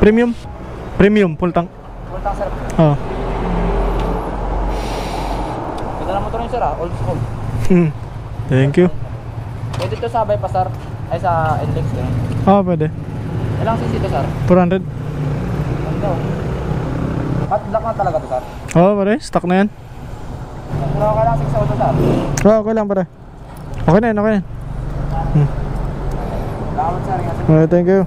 Premium? Premium, full tank. Full tank sir. Oo. Ganda na motor niya sir ah, old school. Thank you. Pwede ito sa bypass sir, ay sa NLEX din. Oo, pwede. Ilang cc ito sir? 400. Ganda oh. Hot block na talaga ito sir. Oo, pare, stock na yan. Wala ka lang 6 auto sir. Oo, okay lang, pare. Okay na yan, okay na yan. Salamat sir. Okay, thank you.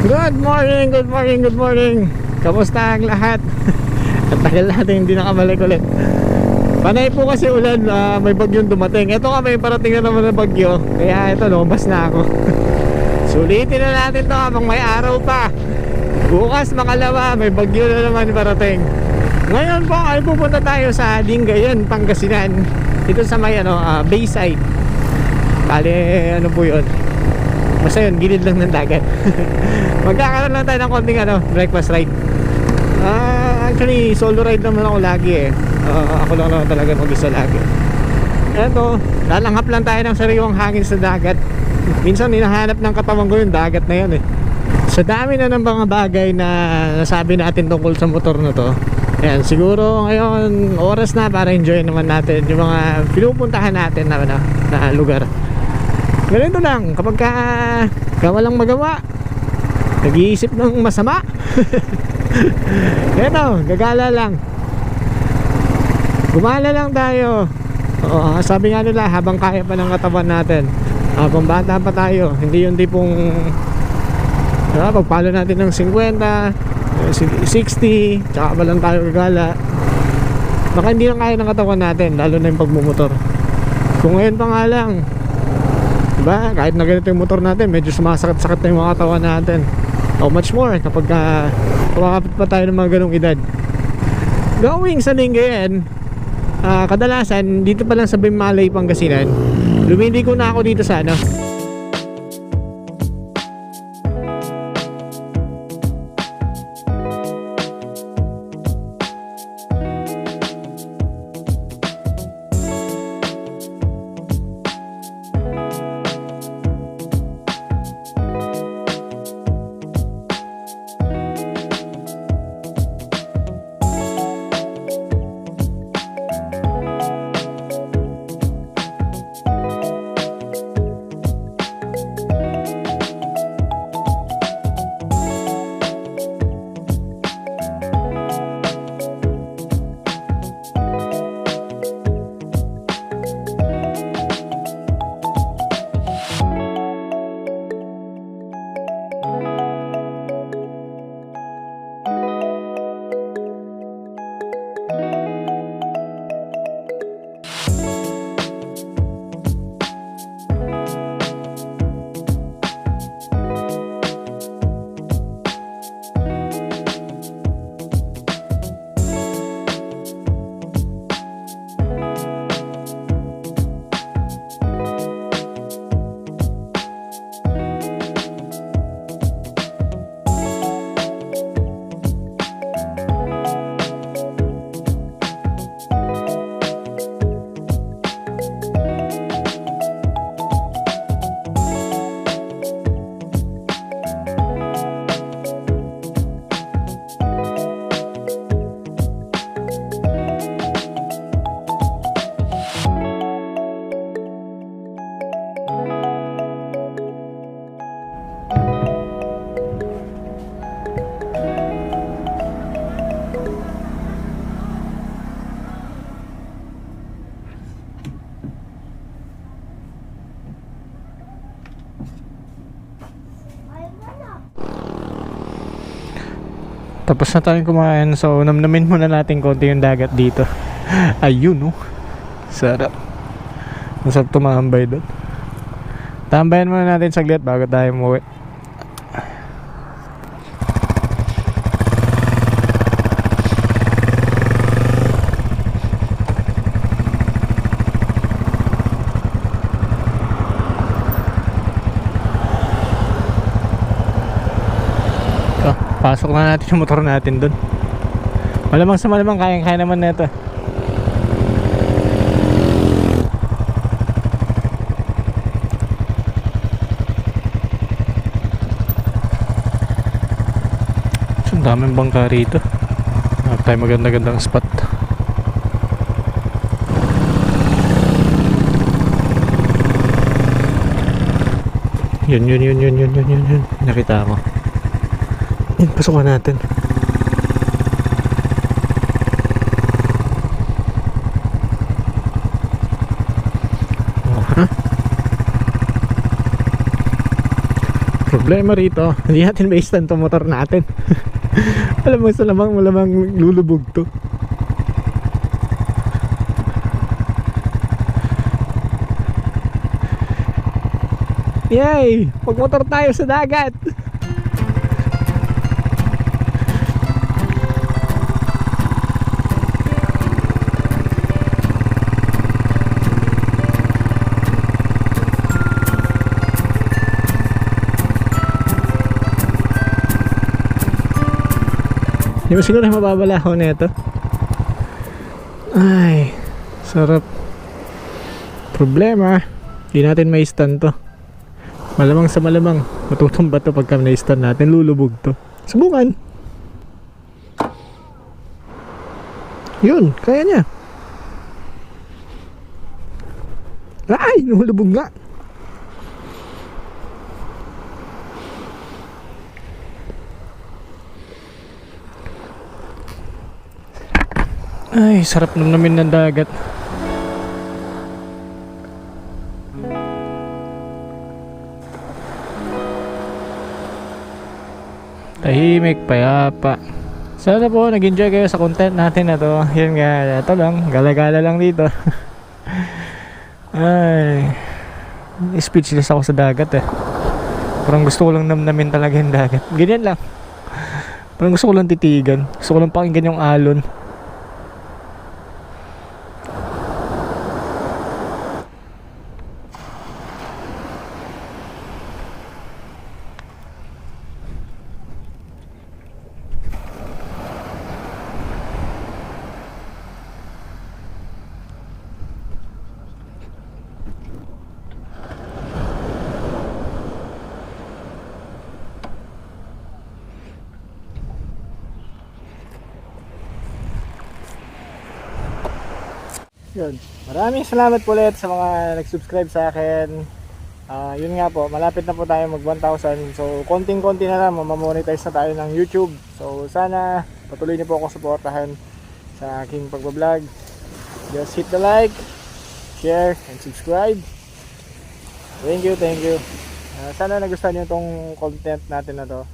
Good morning, good morning, good morning. Kamusta ang lahat? Ang tagal natin hindi nakabalik ulit. Panay po kasi ulan, may bagyong dumating. Ito nga, may parating na naman na bagyo. Kaya ito, lumabas na ako. Sulitin na natin to habang may araw pa. Bukas makalawa, may bagyo na naman parating. Ngayon po ay pupunta tayo sa Lingayen, Pangasinan. Dito sa may Bayside. Bale, ano po yun, basta yun, gilid lang ng dagat. Magkakaroon lang tayo ng konting breakfast ride. Actually, solo ride naman ako lagi eh. Ako lang naman talaga mag-isa lagi. Eto, lalanghap lang tayo ng sariwang hangin sa dagat. Minsan hinahanap ng katawan ko yung dagat na yun eh. Sa dami na ng mga bagay na nasabi natin tungkol sa motor na to, ayan, siguro ngayon oras na para enjoy naman natin yung mga pinupuntahan natin na lugar. Ganito lang, kapag walang magawa, nag-iisip ng masama. Eto, gagala lang, gumala lang tayo. Oo, sabi nga nila, habang kaya pa ng katawan natin, habang bata pa tayo, hindi yung tipong pagpalo natin ng 50, 60, tsaka pa lang tayo gagala. Baka hindi lang kaya ng katawan natin, lalo na yung pagmumotor. Kung ngayon pa nga lang, diba, kahit na ganito yung motor natin, medyo sumasakit-sakit na yung mga katawan natin. How much more kapag kumakapit pa tayo ng mga ganong edad. Going sa Lingayen, kadalasan dito pa lang sa Bimalay, Pangasinan. Lumiliko na ako dito sa Tapos na tayong kumain, so namnamin muna natin konti yung dagat dito. Ayun sarap. Masarap tumambay doon. Tambayan muna natin saglit bago tayo umuwi. Pasok na natin yung motor natin doon. Malamang sa malamang kaya naman na ito. Daming bangka rito. Tayo maganda-gandang spot. Yun. Nakita ko. Yun, pasukan natin. Problema rito, hindi natin ma-stand to motor natin. malamang lulubog to. Yay! Magmotor tayo sa dagat. Hindi mo siguro mababalaho na ito. Ay, sarap. Problema, hindi natin may stand to. Malamang sa malamang matutumba to pagka na-stand natin, lulubog to. Subukan. Yun, kaya niya. Ay, nulubog nga. Ay, sarap namin ng dagat. Tahimik, payapa. Sana po nag-enjoy kayo sa content natin na to. Yan nga, ito lang, gala-gala lang dito. Ay, speechless ako sa dagat eh. Parang gusto ko lang namnamin talaga yung dagat. Ganyan lang. Parang gusto ko lang titigan. Gusto ko lang pakinggan yung alon. Yun. Maraming salamat po ulit sa mga nag-subscribe sa akin. Yun nga po, malapit na po tayo mag 1,000. So, konting-konti na lang, mamamonetize na tayo ng YouTube. So, sana patuloy niyo po ako suportahan sa aking pagbablog. Just hit the like, share, and subscribe. Thank you. Sana nagustuhan niyo itong content natin na to.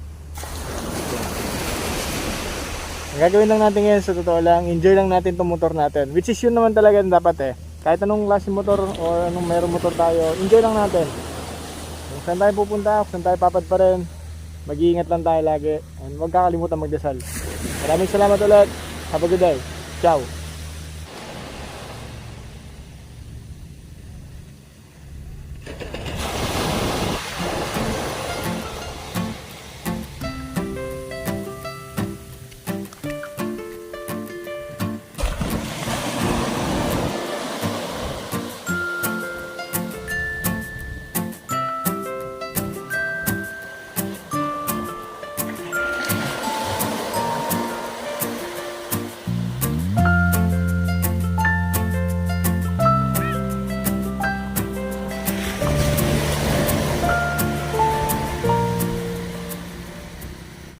Ang gagawin lang natin ngayon sa totoo lang, enjoy lang natin itong motor natin. Which is yun naman talaga dapat eh. Kahit anong klase motor o anong meron motor tayo, enjoy lang natin. Kung saan tayo pupunta, kung saan tayo papad pa rin, mag-iingat lang tayo lagi. And huwag kakalimutan magdasal. Maraming salamat ulit. Have a good day. Ciao.